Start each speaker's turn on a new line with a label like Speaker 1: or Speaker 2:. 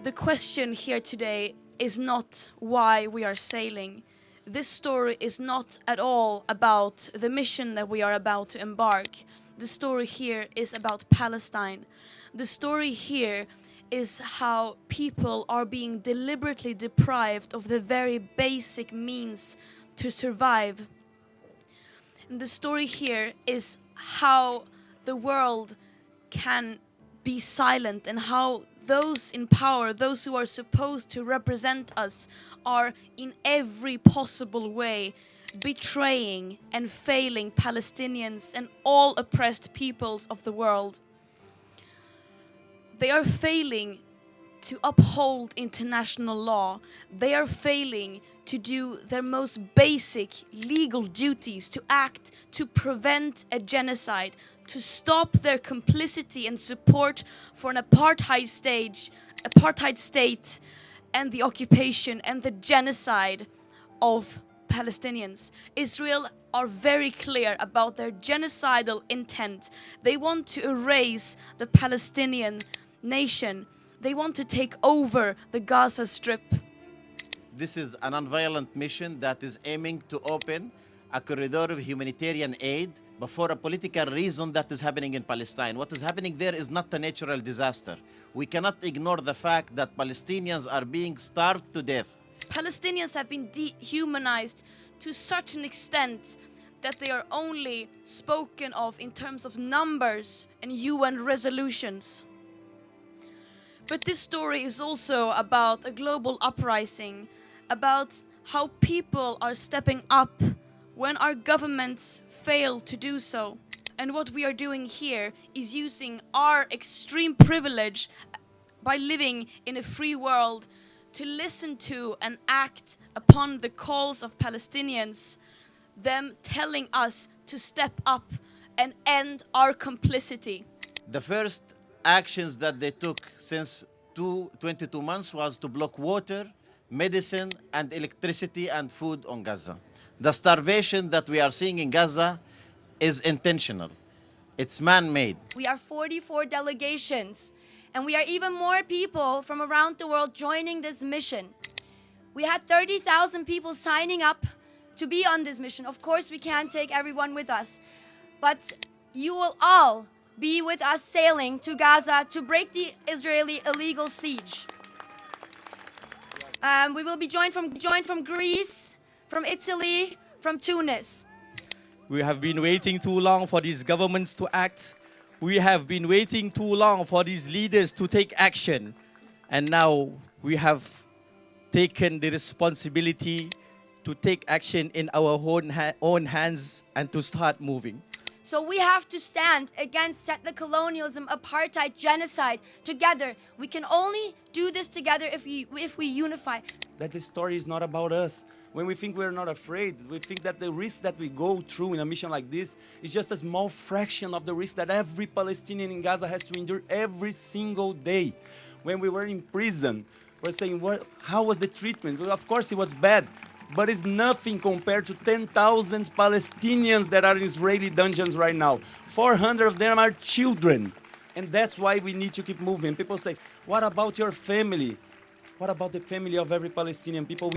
Speaker 1: The question here today is not why we are sailing. This story is not at all about the mission that we are about to embark. The story here is about Palestine. The story here is how people are being deliberately deprived of the very basic means to survive. And the story here is how the world can be silent and how those in power, those who are supposed to represent us, are in every possible way betraying and failing Palestinians and all oppressed peoples of the world. They are failing to uphold international law. They are failing to do their most basic legal duties, to act to prevent a genocide, to stop their complicity and support for an apartheid state and the occupation and the genocide of Palestinians. Israel are very clear about their genocidal intent. They want to erase the Palestinian nation. They want to take over the Gaza Strip.
Speaker 2: This is a non-violent mission that is aiming to open a corridor of humanitarian aid before a political reason that is happening in Palestine. What is happening there is not a natural disaster. We cannot ignore the fact that Palestinians are being starved to death.
Speaker 1: Palestinians have been dehumanized to such an extent that they are only spoken of in terms of numbers and UN resolutions. But this story is also about a global uprising, about how people are stepping up when our governments fail to do so. And what we are doing here is using our extreme privilege by living in a free world to listen to and act upon the calls of Palestinians, them telling us to step up and end our complicity.
Speaker 2: The first actions that they took since 22 months was to block water, medicine, and electricity and food on Gaza. The starvation that we are seeing in Gaza is intentional. It's man-made.
Speaker 3: We are 44 delegations, and we are even more people from around the world joining this mission. We had 30,000 people signing up to be on this mission. Of course, we can't take everyone with us, but you will all be with us sailing to Gaza to break the Israeli illegal siege. We will be joined from Greece, from Italy, from Tunis.
Speaker 4: We have been waiting too long for these governments to act. We have been waiting too long for these leaders to take action. And now we have taken the responsibility to take action in our own hands and to start moving.
Speaker 3: So we have to stand against settler colonialism, apartheid, genocide together. We can only do this together if we unify.
Speaker 5: That the story is not about us. When we think we're not afraid, we think that the risk that we go through in a mission like this is just a small fraction of the risk that every Palestinian in Gaza has to endure every single day. When we were in prison, we're saying, how was the treatment? Well, of course it was bad, but it's nothing compared to 10,000 Palestinians that are in Israeli dungeons right now. 400 of them are children. And that's why we need to keep moving. People say, what about your family? What about the family of every Palestinian people?